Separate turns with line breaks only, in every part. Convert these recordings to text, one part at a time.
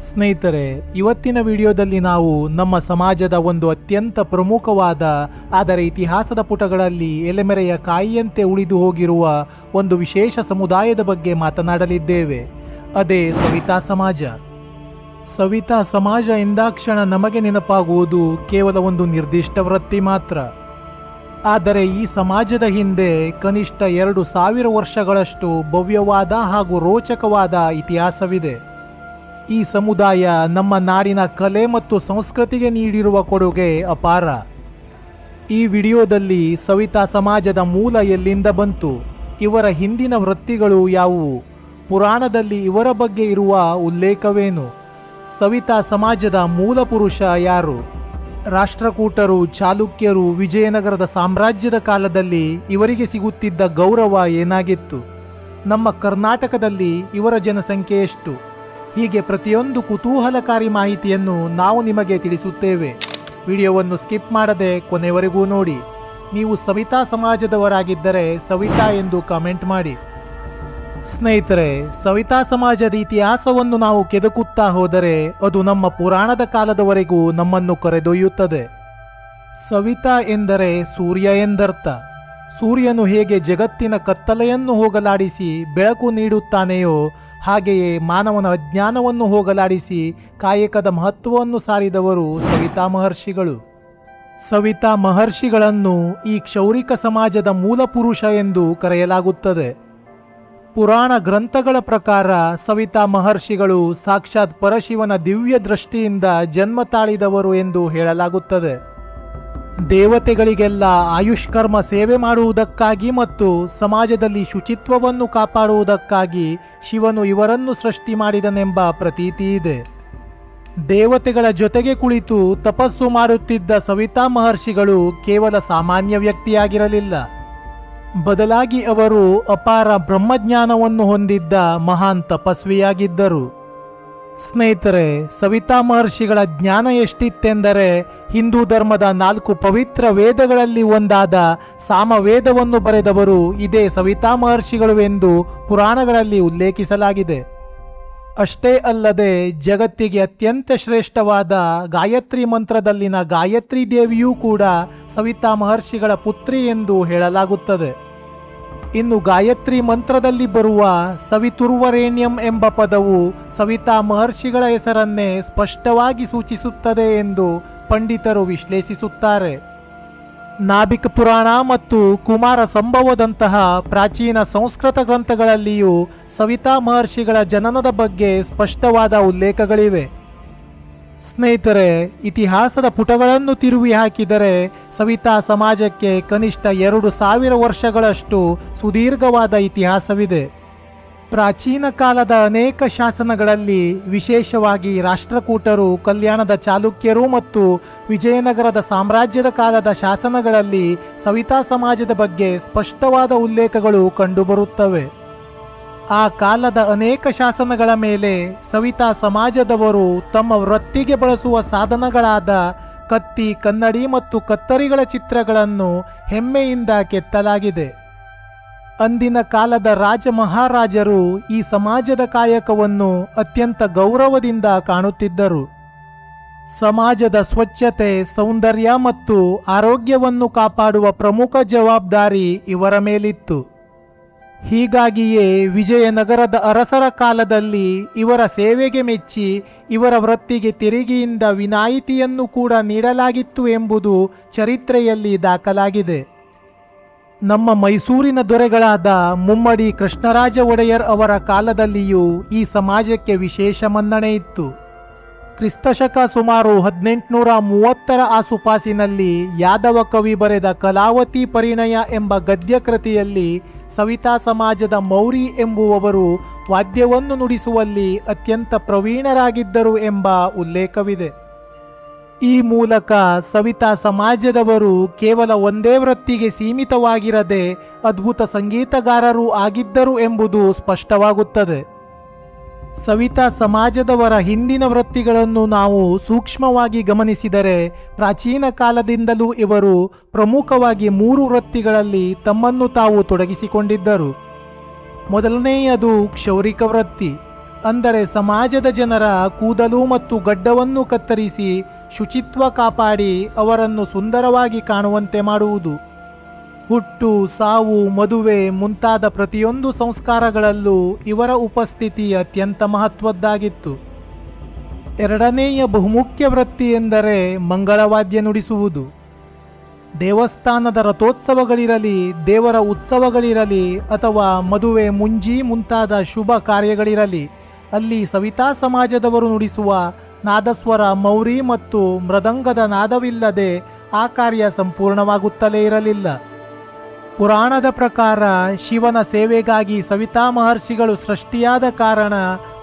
ಸ್ನೇಹಿತರೆ, ಇವತ್ತಿನ ವಿಡಿಯೋದಲ್ಲಿ ನಾವು ನಮ್ಮ ಸಮಾಜದ ಒಂದು ಅತ್ಯಂತ ಪ್ರಮುಖವಾದ ಆದರೆ ಇತಿಹಾಸದ ಪುಟಗಳಲ್ಲಿ ಎಲೆಮೆರೆಯ ಕಾಯಿಯಂತೆ ಉಳಿದು ಹೋಗಿರುವ ಒಂದು ವಿಶೇಷ ಸಮುದಾಯದ ಬಗ್ಗೆ ಮಾತನಾಡಲಿದ್ದೇವೆ. ಅದೇ ಸವಿತಾ ಸಮಾಜ. ಸವಿತಾ ಸಮಾಜ ಎಂದಾಕ್ಷಣ ನಮಗೆ ನೆನಪಾಗುವುದು ಕೇವಲ ಒಂದು ನಿರ್ದಿಷ್ಟ ವೃತ್ತಿ ಮಾತ್ರ. ಆದರೆ ಈ ಸಮಾಜದ ಹಿಂದೆ ಕನಿಷ್ಠ 2000 ವರ್ಷಗಳಷ್ಟು ಭವ್ಯವಾದ ಹಾಗೂ ರೋಚಕವಾದ ಇತಿಹಾಸವಿದೆ. ಈ ಸಮುದಾಯ ನಮ್ಮ ನಾಡಿನ ಕಲೆ ಮತ್ತು ಸಂಸ್ಕೃತಿಗೆ ನೀಡಿರುವ ಕೊಡುಗೆ ಅಪಾರ. ಈ ವಿಡಿಯೋದಲ್ಲಿ ಸವಿತಾ ಸಮಾಜದ ಮೂಲ ಎಲ್ಲಿಂದ ಬಂತು, ಇವರ ಹಿಂದಿನ ವೃತ್ತಿಗಳು ಯಾವುವು, ಪುರಾಣದಲ್ಲಿ ಇವರ ಬಗ್ಗೆ ಇರುವ ಉಲ್ಲೇಖವೇನು, ಸವಿತಾ ಸಮಾಜದ ಮೂಲ ಪುರುಷ ಯಾರು, ರಾಷ್ಟ್ರಕೂಟರು, ಚಾಲುಕ್ಯರು, ವಿಜಯನಗರದ ಸಾಮ್ರಾಜ್ಯದ ಕಾಲದಲ್ಲಿ ಇವರಿಗೆ ಸಿಗುತ್ತಿದ್ದ ಗೌರವ ಏನಾಗಿತ್ತು, ನಮ್ಮ ಕರ್ನಾಟಕದಲ್ಲಿ ಇವರ ಜನಸಂಖ್ಯೆ ಎಷ್ಟು, ಹೀಗೆ ಪ್ರತಿಯೊಂದು ಕುತೂಹಲಕಾರಿ ಮಾಹಿತಿಯನ್ನು ನಾವು ನಿಮಗೆ ತಿಳಿಸುತ್ತೇವೆ. ವಿಡಿಯೋವನ್ನು ಸ್ಕಿಪ್ ಮಾಡದೆ ಕೊನೆವರೆಗೂ ನೋಡಿ. ನೀವು ಸವಿತಾ ಸಮಾಜದವರಾಗಿದ್ದರೆ ಸವಿತಾ ಎಂದು ಕಾಮೆಂಟ್ ಮಾಡಿ. ಸ್ನೇಹಿತರೆ, ಸವಿತಾ ಸಮಾಜದ ಇತಿಹಾಸವನ್ನು ನಾವು ಕೆದಕುತ್ತಾ ಹೋದರೆ ಅದು ನಮ್ಮ ಪುರಾಣದ ಕಾಲದವರೆಗೂ ನಮ್ಮನ್ನು ಕರೆದೊಯ್ಯುತ್ತದೆ. ಸವಿತಾ ಎಂದರೆ ಸೂರ್ಯ ಎಂದರ್ಥ. ಸೂರ್ಯನು ಹೇಗೆ ಜಗತ್ತಿನ ಕತ್ತಲೆಯನ್ನು ಹೋಗಲಾಡಿಸಿ ಬೆಳಕು ನೀಡುತ್ತಾನೆಯೋ ಹಾಗೆಯೇ ಮಾನವನ ಅಜ್ಞಾನವನ್ನು ಹೋಗಲಾಡಿಸಿ ಕಾಯಕದ ಮಹತ್ವವನ್ನು ಸಾರಿದವರು ಸವಿತಾ ಮಹರ್ಷಿಗಳು. ಸವಿತಾ ಮಹರ್ಷಿಗಳನ್ನು ಈ ಕ್ಷೌರಿಕ ಸಮಾಜದ ಮೂಲ ಪುರುಷ ಎಂದು ಕರೆಯಲಾಗುತ್ತದೆ. ಪುರಾಣ ಗ್ರಂಥಗಳ ಪ್ರಕಾರ ಸವಿತಾ ಮಹರ್ಷಿಗಳು ಸಾಕ್ಷಾತ್ ಪರಶಿವನ ದಿವ್ಯ ದೃಷ್ಟಿಯಿಂದ ಜನ್ಮ ತಾಳಿದವರು ಎಂದು ಹೇಳಲಾಗುತ್ತದೆ. ದೇವತೆಗಳಿಗೆಲ್ಲ ಆಯುಷ್ಕರ್ಮ ಸೇವೆ ಮಾಡುವುದಕ್ಕಾಗಿ ಮತ್ತು ಸಮಾಜದಲ್ಲಿ ಶುಚಿತ್ವವನ್ನು ಕಾಪಾಡುವುದಕ್ಕಾಗಿ ಶಿವನು ಇವರನ್ನು ಸೃಷ್ಟಿ ಮಾಡಿದನೆಂಬ ಪ್ರತೀತಿ ಇದೆ. ದೇವತೆಗಳ ಜೊತೆಗೆ ಕುಳಿತು ತಪಸ್ಸು ಮಾಡುತ್ತಿದ್ದ ಸವಿತಾ ಮಹರ್ಷಿಗಳು ಕೇವಲ ಸಾಮಾನ್ಯ ವ್ಯಕ್ತಿಯಾಗಿರಲಿಲ್ಲ. ಬದಲಾಗಿ ಅವರು ಅಪಾರ ಬ್ರಹ್ಮಜ್ಞಾನವನ್ನು ಹೊಂದಿದ್ದ ಮಹಾನ್ ತಪಸ್ವಿಯಾಗಿದ್ದರು. ಸ್ನೇಹಿತರೆ, ಸವಿತಾ ಮಹರ್ಷಿಗಳ ಜ್ಞಾನ ಎಷ್ಟಿತ್ತೆಂದರೆ ಹಿಂದೂ ಧರ್ಮದ 4 ಪವಿತ್ರ ವೇದಗಳಲ್ಲಿ ಒಂದಾದ ಸಾಮವೇದವನ್ನು ಬರೆದವರು ಇದೇ ಸವಿತಾ ಮಹರ್ಷಿಗಳು ಎಂದು ಪುರಾಣಗಳಲ್ಲಿ ಉಲ್ಲೇಖಿಸಲಾಗಿದೆ. ಅಷ್ಟೇ ಅಲ್ಲದೆ ಜಗತ್ತಿಗೆ ಅತ್ಯಂತ ಶ್ರೇಷ್ಠವಾದ ಗಾಯತ್ರಿ ಮಂತ್ರದಲ್ಲಿನ ಗಾಯತ್ರಿ ದೇವಿಯೂ ಕೂಡ ಸವಿತಾ ಮಹರ್ಷಿಗಳ ಪುತ್ರಿ ಎಂದು ಹೇಳಲಾಗುತ್ತದೆ. ಇನ್ನು ಗಾಯತ್ರಿ ಮಂತ್ರದಲ್ಲಿ ಬರುವ ಸವಿತುರ್ವರೇಣ್ಯಂ ಎಂಬ ಪದವು ಸವಿತಾ ಮಹರ್ಷಿಗಳ ಹೆಸರನ್ನೇ ಸ್ಪಷ್ಟವಾಗಿ ಸೂಚಿಸುತ್ತದೆ ಎಂದು ಪಂಡಿತರು ವಿಶ್ಲೇಷಿಸುತ್ತಾರೆ. ನಾಭಿಕ ಪುರಾಣ ಮತ್ತು ಕುಮಾರ ಸಂಭವದಂತಹ ಪ್ರಾಚೀನ ಸಂಸ್ಕೃತ ಗ್ರಂಥಗಳಲ್ಲಿಯೂ ಸವಿತಾ ಮಹರ್ಷಿಗಳ ಜನನದ ಬಗ್ಗೆ ಸ್ಪಷ್ಟವಾದ ಉಲ್ಲೇಖಗಳಿವೆ. ಸ್ನೇಹಿತರೆ, ಇತಿಹಾಸದ ಪುಟಗಳನ್ನು ತಿರುವಿ ಹಾಕಿದರೆ ಸವಿತಾ ಸಮಾಜಕ್ಕೆ ಕನಿಷ್ಠ 2000 ವರ್ಷಗಳಷ್ಟು ಸುದೀರ್ಘವಾದ ಇತಿಹಾಸವಿದೆ. ಪ್ರಾಚೀನ ಕಾಲದ ಅನೇಕ ಶಾಸನಗಳಲ್ಲಿ, ವಿಶೇಷವಾಗಿ ರಾಷ್ಟ್ರಕೂಟರು, ಕಲ್ಯಾಣದ ಚಾಲುಕ್ಯರು ಮತ್ತು ವಿಜಯನಗರದ ಸಾಮ್ರಾಜ್ಯದ ಕಾಲದ ಶಾಸನಗಳಲ್ಲಿ ಸವಿತಾ ಸಮಾಜದ ಬಗ್ಗೆ ಸ್ಪಷ್ಟವಾದ ಉಲ್ಲೇಖಗಳು ಕಂಡುಬರುತ್ತವೆ. ಆ ಕಾಲದ ಅನೇಕ ಶಾಸನಗಳ ಮೇಲೆ ಸವಿತಾ ಸಮಾಜದವರು ತಮ್ಮ ವೃತ್ತಿಗೆ ಬಳಸುವ ಸಾಧನಗಳಾದ ಕತ್ತಿ, ಕನ್ನಡಿ ಮತ್ತು ಕತ್ತರಿಗಳ ಚಿತ್ರಗಳನ್ನು ಹೆಮ್ಮೆಯಿಂದ ಕೆತ್ತಲಾಗಿದೆ. ಅಂದಿನ ಕಾಲದ ರಾಜ ಮಹಾರಾಜರು ಈ ಸಮಾಜದ ಕಾಯಕವನ್ನು ಅತ್ಯಂತ ಗೌರವದಿಂದ ಕಾಣುತ್ತಿದ್ದರು. ಸಮಾಜದ ಸ್ವಚ್ಛತೆ, ಸೌಂದರ್ಯ ಮತ್ತು ಆರೋಗ್ಯವನ್ನು ಕಾಪಾಡುವ ಪ್ರಮುಖ ಜವಾಬ್ದಾರಿ ಇವರ ಮೇಲಿತ್ತು. ಹೀಗಾಗಿಯೇ ವಿಜಯನಗರದ ಅರಸರ ಕಾಲದಲ್ಲಿ ಇವರ ಸೇವೆಗೆ ಮೆಚ್ಚಿ ಇವರ ವೃತ್ತಿಗೆ ತೆರಿಗೆಯಿಂದ ವಿನಾಯಿತಿಯನ್ನು ಕೂಡ ನೀಡಲಾಗಿತ್ತು ಎಂಬುದು ಚರಿತ್ರೆಯಲ್ಲಿ ದಾಖಲಾಗಿದೆ. ನಮ್ಮ ಮೈಸೂರಿನ ದೊರೆಗಳಾದ ಮುಮ್ಮಡಿ ಕೃಷ್ಣರಾಜ ಒಡೆಯರ್ ಅವರ ಕಾಲದಲ್ಲಿಯೂ ಈ ಸಮಾಜಕ್ಕೆ ವಿಶೇಷ ಮನ್ನಣೆ ಇತ್ತು. ಕ್ರಿಸ್ತಶಕ ಸುಮಾರು 1830 ಆಸುಪಾಸಿನಲ್ಲಿ ಯಾದವ ಕವಿ ಬರೆದ ಕಲಾವತಿ ಪರಿಣಯ ಎಂಬ ಗದ್ಯ ಕೃತಿಯಲ್ಲಿ ಸವಿತಾ ಸಮಾಜದ ಮೌರಿ ಎಂಬುವವರು ವಾದ್ಯವನ್ನು ನುಡಿಸುವಲ್ಲಿ ಅತ್ಯಂತ ಪ್ರವೀಣರಾಗಿದ್ದರು ಎಂಬ ಉಲ್ಲೇಖವಿದೆ. ಈ ಮೂಲಕ ಸವಿತಾ ಸಮಾಜದವರು ಕೇವಲ ಒಂದೇ ವೃತ್ತಿಗೆ ಸೀಮಿತವಾಗಿರದೆ ಅದ್ಭುತ ಸಂಗೀತಗಾರರೂ ಆಗಿದ್ದರು ಎಂಬುದು ಸ್ಪಷ್ಟವಾಗುತ್ತದೆ. ಸವಿತಾ ಸಮಾಜದವರ ಹಿಂದಿನ ವೃತ್ತಿಗಳನ್ನು ನಾವು ಸೂಕ್ಷ್ಮವಾಗಿ ಗಮನಿಸಿದರೆ ಪ್ರಾಚೀನ ಕಾಲದಿಂದಲೂ ಇವರು ಪ್ರಮುಖವಾಗಿ 3 ವೃತ್ತಿಗಳಲ್ಲಿ ತಮ್ಮನ್ನು ತಾವು ತೊಡಗಿಸಿಕೊಂಡಿದ್ದರು. ಮೊದಲನೆಯದು ಕ್ಷೌರಿಕ ವೃತ್ತಿ. ಅಂದರೆ ಸಮಾಜದ ಜನರ ಕೂದಲು ಮತ್ತು ಗಡ್ಡವನ್ನು ಕತ್ತರಿಸಿ ಶುಚಿತ್ವ ಕಾಪಾಡಿ ಅವರನ್ನು ಸುಂದರವಾಗಿ ಕಾಣುವಂತೆ ಮಾಡುವುದು. ಹುಟ್ಟು, ಸಾವು, ಮದುವೆ ಮುಂತಾದ ಪ್ರತಿಯೊಂದು ಸಂಸ್ಕಾರಗಳಲ್ಲೂ ಇವರ ಉಪಸ್ಥಿತಿ ಅತ್ಯಂತ ಮಹತ್ವದ್ದಾಗಿತ್ತು. ಎರಡನೆಯ ಬಹುಮುಖ್ಯ ವೃತ್ತಿ ಎಂದರೆ ಮಂಗಳವಾದ್ಯ ನುಡಿಸುವುದು. ದೇವಸ್ಥಾನದ ರಥೋತ್ಸವಗಳಿರಲಿ, ದೇವರ ಉತ್ಸವಗಳಿರಲಿ ಅಥವಾ ಮದುವೆ, ಮುಂಜಿ ಮುಂತಾದ ಶುಭ ಕಾರ್ಯಗಳಿರಲಿ, ಅಲ್ಲಿ ಸವಿತಾ ಸಮಾಜದವರು ನುಡಿಸುವ ನಾದಸ್ವರ, ಮೌರಿ ಮತ್ತು ಮೃದಂಗದ ನಾದವಿಲ್ಲದೆ ಆ ಕಾರ್ಯ ಸಂಪೂರ್ಣವಾಗುತ್ತಲೇ ಇರಲಿಲ್ಲ. ಪುರಾಣದ ಪ್ರಕಾರ ಶಿವನ ಸೇವೆಗಾಗಿ ಸವಿತಾ ಮಹರ್ಷಿಗಳು ಸೃಷ್ಟಿಯಾದ ಕಾರಣ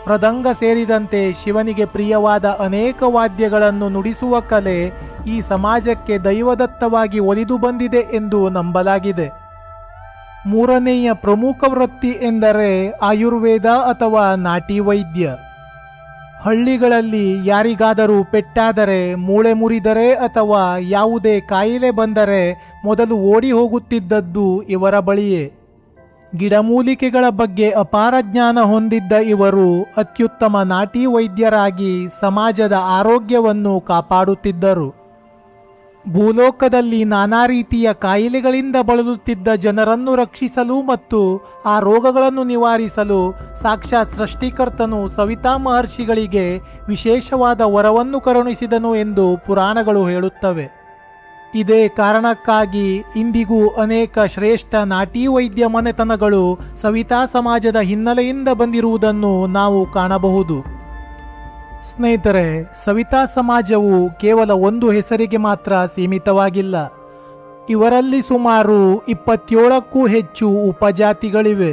ಮೃದಂಗ ಸೇರಿದಂತೆ ಶಿವನಿಗೆ ಪ್ರಿಯವಾದ ಅನೇಕ ವಾದ್ಯಗಳನ್ನು ನುಡಿಸುವ ಕಲೆ ಈ ಸಮಾಜಕ್ಕೆ ದೈವದತ್ತವಾಗಿ ಒಲಿದು ಬಂದಿದೆ ಎಂದು ನಂಬಲಾಗಿದೆ. ಮೂರನೆಯ ಪ್ರಮುಖ ವೃತ್ತಿ ಎಂದರೆ ಆಯುರ್ವೇದ ಅಥವಾ ನಾಟಿ ವೈದ್ಯ. ಹಳ್ಳಿಗಳಲ್ಲಿ ಯಾರಿಗಾದರೂ ಪೆಟ್ಟಾದರೆ, ಮೂಳೆ ಮುರಿದರೆ ಅಥವಾ ಯಾವುದೇ ಕಾಯಿಲೆ ಬಂದರೆ ಮೊದಲು ಓಡಿ ಹೋಗುತ್ತಿದ್ದದ್ದು ಇವರ ಬಳಿಯೇ. ಗಿಡಮೂಲಿಕೆಗಳ ಬಗ್ಗೆ ಅಪಾರ ಜ್ಞಾನ ಹೊಂದಿದ್ದ ಇವರು ಅತ್ಯುತ್ತಮ ನಾಟಿ ವೈದ್ಯರಾಗಿ ಸಮಾಜದ ಆರೋಗ್ಯವನ್ನು ಕಾಪಾಡುತ್ತಿದ್ದರು. ಭೂಲೋಕದಲ್ಲಿ ನಾನಾ ರೀತಿಯ ಕಾಯಿಲೆಗಳಿಂದ ಬಳಲುತ್ತಿದ್ದ ಜನರನ್ನು ರಕ್ಷಿಸಲು ಮತ್ತು ಆ ರೋಗಗಳನ್ನು ನಿವಾರಿಸಲು ಸಾಕ್ಷಾತ್ ಸೃಷ್ಟಿಕರ್ತನು ಸವಿತಾ ಮಹರ್ಷಿಗಳಿಗೆ ವಿಶೇಷವಾದ ವರವನ್ನು ಕರುಣಿಸಿದನು ಎಂದು ಪುರಾಣಗಳು ಹೇಳುತ್ತವೆ. ಇದೇ ಕಾರಣಕ್ಕಾಗಿ ಇಂದಿಗೂ ಅನೇಕ ಶ್ರೇಷ್ಠ ನಾಟಿ ವೈದ್ಯ ಮನೆತನಗಳು ಸವಿತಾ ಸಮಾಜದ ಹಿನ್ನೆಲೆಯಿಂದ ಬಂದಿರುವುದನ್ನು ನಾವು ಕಾಣಬಹುದು. ಸ್ನೇಹಿತರೆ, ಸವಿತಾ ಸಮಾಜವು ಕೇವಲ ಒಂದು ಹೆಸರಿಗೆ ಮಾತ್ರ ಸೀಮಿತವಾಗಿಲ್ಲ. ಇವರಲ್ಲಿ ಸುಮಾರು 27ಕ್ಕೂ ಹೆಚ್ಚು ಉಪಜಾತಿಗಳಿವೆ.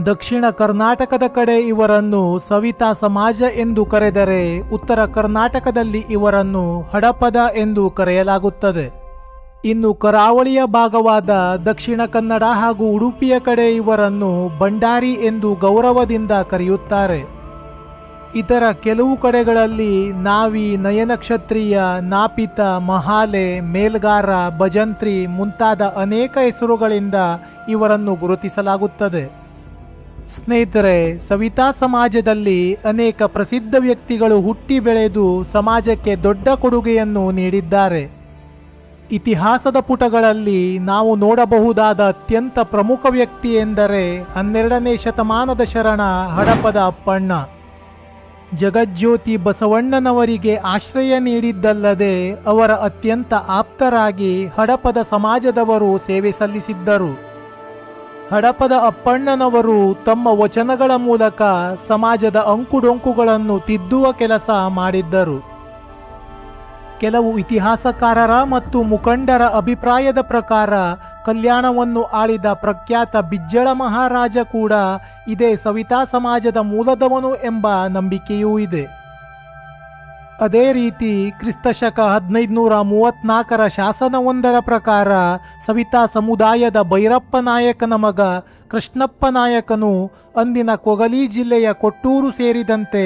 ದಕ್ಷಿಣ ಕರ್ನಾಟಕದ ಕಡೆ ಇವರನ್ನು ಸವಿತಾ ಸಮಾಜ ಎಂದು ಕರೆದರೆ, ಉತ್ತರ ಕರ್ನಾಟಕದಲ್ಲಿ ಇವರನ್ನು ಹಡಪದ ಎಂದು ಕರೆಯಲಾಗುತ್ತದೆ. ಇನ್ನು ಕರಾವಳಿಯ ಭಾಗವಾದ ದಕ್ಷಿಣ ಕನ್ನಡ ಹಾಗೂ ಉಡುಪಿಯ ಕಡೆ ಇವರನ್ನು ಭಂಡಾರಿ ಎಂದು ಗೌರವದಿಂದ ಕರೆಯುತ್ತಾರೆ. ಇತರ ಕೆಲವು ಕಡೆಗಳಲ್ಲಿ ನಾವಿ, ನಯನಕ್ಷತ್ರಿಯ, ನಾಪಿತ, ಮಹಾಲೆ, ಮೇಲ್ಗಾರ, ಭಜಂತ್ರಿ ಮುಂತಾದ ಅನೇಕ ಹೆಸರುಗಳಿಂದ ಇವರನ್ನು ಗುರುತಿಸಲಾಗುತ್ತದೆ. ಸ್ನೇಹಿತರೆ, ಸವಿತಾ ಸಮಾಜದಲ್ಲಿ ಅನೇಕ ಪ್ರಸಿದ್ಧ ವ್ಯಕ್ತಿಗಳು ಹುಟ್ಟಿ ಬೆಳೆದು ಸಮಾಜಕ್ಕೆ ದೊಡ್ಡ ಕೊಡುಗೆಯನ್ನು ನೀಡಿದ್ದಾರೆ. ಇತಿಹಾಸದ ಪುಟಗಳಲ್ಲಿ ನಾವು ನೋಡಬಹುದಾದ ಅತ್ಯಂತ ಪ್ರಮುಖ ವ್ಯಕ್ತಿ ಎಂದರೆ 12ನೇ ಶತಮಾನದ ಶರಣ ಹಡಪದ ಅಪ್ಪಣ್ಣ. ಜಗಜ್ಯೋತಿ ಬಸವಣ್ಣನವರಿಗೆ ಆಶ್ರಯ ನೀಡಿದ್ದಲ್ಲದೆ ಅವರ ಅತ್ಯಂತ ಆಪ್ತರಾಗಿ ಹಡಪದ ಸಮಾಜದವರು ಸೇವೆ ಸಲ್ಲಿಸಿದ್ದರು. ಹಡಪದ ಅಪ್ಪಣ್ಣನವರು ತಮ್ಮ ವಚನಗಳ ಮೂಲಕ ಸಮಾಜದ ಅಂಕುಡೊಂಕುಗಳನ್ನು ತಿದ್ದುವ ಕೆಲಸ ಮಾಡಿದ್ದರು. ಕೆಲವು ಇತಿಹಾಸಕಾರರ ಮತ್ತು ಮುಖಂಡರ ಅಭಿಪ್ರಾಯದ ಪ್ರಕಾರ ಕಲ್ಯಾಣವನ್ನು ಆಳಿದ ಪ್ರಖ್ಯಾತ ಬಿಜ್ಜಳ ಮಹಾರಾಜ ಕೂಡ ಇದೇ ಸವಿತಾ ಸಮಾಜದ ಮೂಲದವನು ಎಂಬ ನಂಬಿಕೆಯೂ ಇದೆ. ಅದೇ ರೀತಿ ಕ್ರಿಸ್ತಶಕ 1534ರ ಶಾಸನವೊಂದರ ಪ್ರಕಾರ ಸವಿತಾ ಸಮುದಾಯದ ಭೈರಪ್ಪ ನಾಯಕನ ಮಗ ಕೃಷ್ಣಪ್ಪ ನಾಯಕನು ಅಂದಿನ ಕೊಗಲಿ ಜಿಲ್ಲೆಯ ಕೊಟ್ಟೂರು ಸೇರಿದಂತೆ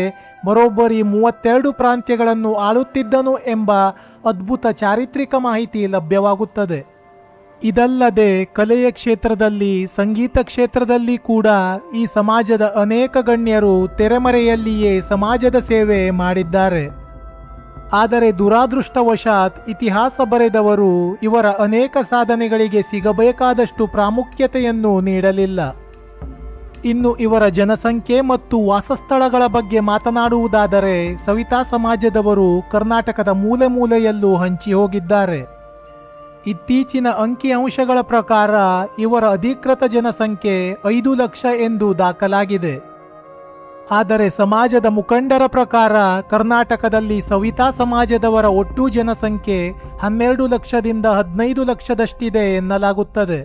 ಬರೋಬ್ಬರಿ 32 ಪ್ರಾಂತ್ಯಗಳನ್ನು ಆಳುತ್ತಿದ್ದನು ಎಂಬ ಅದ್ಭುತ ಚಾರಿತ್ರಿಕ ಮಾಹಿತಿ ಲಭ್ಯವಾಗುತ್ತದೆ. ಇದಲ್ಲದೆ ಕಲೆಯ ಕ್ಷೇತ್ರದಲ್ಲಿ, ಸಂಗೀತ ಕ್ಷೇತ್ರದಲ್ಲಿ ಕೂಡ ಈ ಸಮಾಜದ ಅನೇಕ ಗಣ್ಯರು ತೆರೆಮರೆಯಲ್ಲಿಯೇ ಸಮಾಜದ ಸೇವೆ ಮಾಡಿದ್ದಾರೆ. ಆದರೆ ದುರಾದೃಷ್ಟವಶಾತ್ ಇತಿಹಾಸ ಬರೆದವರು ಇವರ ಅನೇಕ ಸಾಧನೆಗಳಿಗೆ ಸಿಗಬೇಕಾದಷ್ಟು ಪ್ರಾಮುಖ್ಯತೆಯನ್ನು ನೀಡಲಿಲ್ಲ. ಇನ್ನು ಇವರ ಜನಸಂಖ್ಯೆ ಮತ್ತು ವಾಸಸ್ಥಳಗಳ ಬಗ್ಗೆ ಮಾತನಾಡುವುದಾದರೆ ಸವಿತಾ ಸಮಾಜದವರು ಕರ್ನಾಟಕದ ಮೂಲೆ ಮೂಲೆಯಲ್ಲೂ ಹಂಚಿ ಹೋಗಿದ್ದಾರೆ. ಇತ್ತೀಚಿನ ಅಂಕಿಅಂಶಗಳ ಪ್ರಕಾರ ಇವರ ಅಧಿಕೃತ ಜನಸಂಖ್ಯೆ 5 ಲಕ್ಷ ಎಂದು ದಾಖಲಾಗಿದೆ. ಆದರೆ ಸಮಾಜದ ಮುಖಂಡರ ಪ್ರಕಾರ ಕರ್ನಾಟಕದಲ್ಲಿ ಸವಿತಾ ಸಮಾಜದವರ ಒಟ್ಟು ಜನಸಂಖ್ಯೆ 12 ಲಕ್ಷದಿಂದ 15 ಲಕ್ಷದಷ್ಟಿದೆ ಎನ್ನಲಾಗುತ್ತದೆ.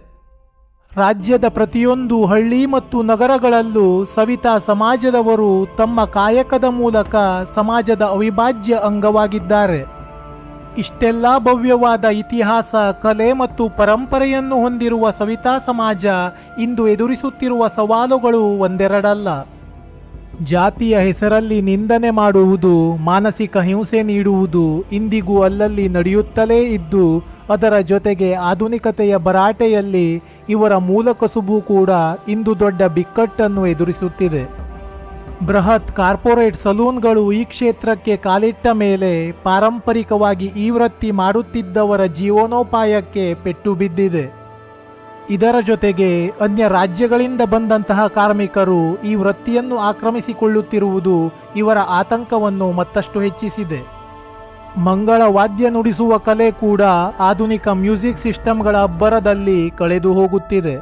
ರಾಜ್ಯದ ಪ್ರತಿಯೊಂದು ಹಳ್ಳಿ ಮತ್ತು ನಗರಗಳಲ್ಲೂ ಸವಿತಾ ಸಮಾಜದವರು ತಮ್ಮ ಕಾಯಕದ ಮೂಲಕ ಸಮಾಜದ ಅವಿಭಾಜ್ಯ ಅಂಗವಾಗಿದ್ದಾರೆ. ಇಷ್ಟೆಲ್ಲ ಭವ್ಯವಾದ ಇತಿಹಾಸ, ಕಲೆ ಮತ್ತು ಪರಂಪರೆಯನ್ನು ಹೊಂದಿರುವ ಸವಿತಾ ಸಮಾಜ ಇಂದು ಎದುರಿಸುತ್ತಿರುವ ಸವಾಲುಗಳು ಒಂದೆರಡಲ್ಲ. ಜಾತಿಯ ಹೆಸರಲ್ಲಿ ನಿಂದನೆ ಮಾಡುವುದು, ಮಾನಸಿಕ ಹಿಂಸೆ ನೀಡುವುದು ಇಂದಿಗೂ ಅಲ್ಲಲ್ಲಿ ನಡೆಯುತ್ತಲೇ ಇದ್ದು, ಅದರ ಜೊತೆಗೆ ಆಧುನಿಕತೆಯ ಭರಾಟೆಯಲ್ಲಿ ಇವರ ಮೂಲ ಕಸುಬು ಕೂಡ ಇಂದು ದೊಡ್ಡ ಬಿಕ್ಕಟ್ಟನ್ನು ಎದುರಿಸುತ್ತಿದೆ. ಬೃಹತ್ ಕಾರ್ಪೊರೇಟ್ ಸಲೂನ್ಗಳು ಈ ಕ್ಷೇತ್ರಕ್ಕೆ ಕಾಲಿಟ್ಟ ಮೇಲೆ ಪಾರಂಪರಿಕವಾಗಿ ಈ ವೃತ್ತಿ ಮಾಡುತ್ತಿದ್ದವರ ಜೀವನೋಪಾಯಕ್ಕೆ ಪೆಟ್ಟು ಬಿದ್ದಿದೆ. ಇದರ ಜೊತೆಗೆ ಅನ್ಯ ರಾಜ್ಯಗಳಿಂದ ಬಂದಂತಹ ಕಾರ್ಮಿಕರು ಈ ವೃತ್ತಿಯನ್ನು ಆಕ್ರಮಿಸಿಕೊಳ್ಳುತ್ತಿರುವುದು ಇವರ ಆತಂಕವನ್ನು ಮತ್ತಷ್ಟು ಹೆಚ್ಚಿಸಿದೆ. ಮಂಗಳ ವಾದ್ಯ ನುಡಿಸುವ ಕಲೆ ಕೂಡ ಆಧುನಿಕ ಮ್ಯೂಸಿಕ್ ಸಿಸ್ಟಮ್ಗಳ ಅಬ್ಬರದಲ್ಲಿ ಕಳೆದು ಹೋಗುತ್ತಿದೆ.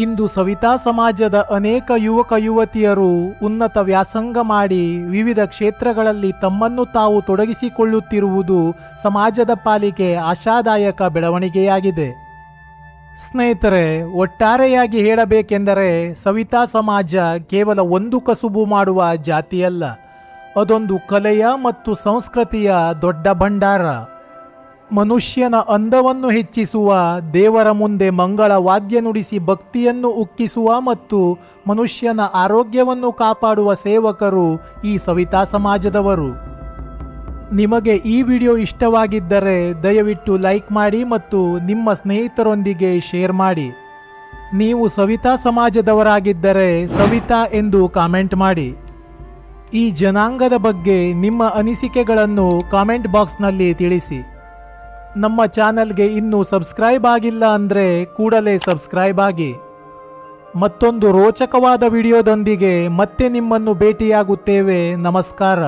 ಇಂದು ಸವಿತಾ ಸಮಾಜದ ಅನೇಕ ಯುವಕ ಯುವತಿಯರು ಉನ್ನತ ವ್ಯಾಸಂಗ ಮಾಡಿ ವಿವಿಧ ಕ್ಷೇತ್ರಗಳಲ್ಲಿ ತಮ್ಮನ್ನು ತಾವು ತೊಡಗಿಸಿಕೊಳ್ಳುತ್ತಿರುವುದು ಸಮಾಜದ ಪಾಲಿಗೆ ಆಶಾದಾಯಕ ಬೆಳವಣಿಗೆಯಾಗಿದೆ. ಸ್ನೇಹಿತರೆ, ಒಟ್ಟಾರೆಯಾಗಿ ಹೇಳಬೇಕೆಂದರೆ ಸವಿತಾ ಸಮಾಜ ಕೇವಲ ಒಂದು ಕಸುಬು ಮಾಡುವ ಜಾತಿಯಲ್ಲ, ಅದೊಂದು ಕಲೆಯ ಮತ್ತು ಸಂಸ್ಕೃತಿಯ ದೊಡ್ಡ ಭಂಡಾರ. ಮನುಷ್ಯನ ಅಂದವನ್ನು ಹೆಚ್ಚಿಸುವ, ದೇವರ ಮುಂದೆ ಮಂಗಳ ವಾದ್ಯ ನುಡಿಸಿ ಭಕ್ತಿಯನ್ನು ಉಕ್ಕಿಸುವ ಮತ್ತು ಮನುಷ್ಯನ ಆರೋಗ್ಯವನ್ನು ಕಾಪಾಡುವ ಸೇವಕರು ಈ ಸವಿತಾ ಸಮಾಜದವರು. ನಿಮಗೆ ಈ ವಿಡಿಯೋ ಇಷ್ಟವಾಗಿದ್ದರೆ ದಯವಿಟ್ಟು ಲೈಕ್ ಮಾಡಿ ಮತ್ತು ನಿಮ್ಮ ಸ್ನೇಹಿತರೊಂದಿಗೆ ಶೇರ್ ಮಾಡಿ. ನೀವು ಸವಿತಾ ಸಮಾಜದವರಾಗಿದ್ದರೆ ಸವಿತಾ ಎಂದು ಕಾಮೆಂಟ್ ಮಾಡಿ. ಈ ಜನಾಂಗದ ಬಗ್ಗೆ ನಿಮ್ಮ ಅನಿಸಿಕೆಗಳನ್ನು ಕಾಮೆಂಟ್ ಬಾಕ್ಸ್ನಲ್ಲಿ ತಿಳಿಸಿ. ನಮ್ಮ ಚಾನಲ್ಗೆ ಇನ್ನೂ ಸಬ್ಸ್ಕ್ರೈಬ್ ಆಗಿಲ್ಲ ಅಂದರೆ ಕೂಡಲೇ ಸಬ್ಸ್ಕ್ರೈಬ್ ಆಗಿ. ಮತ್ತೊಂದು ರೋಚಕವಾದ ವಿಡಿಯೋದೊಂದಿಗೆ ಮತ್ತೆ ನಿಮ್ಮನ್ನು ಭೇಟಿಯಾಗುತ್ತೇವೆ. ನಮಸ್ಕಾರ.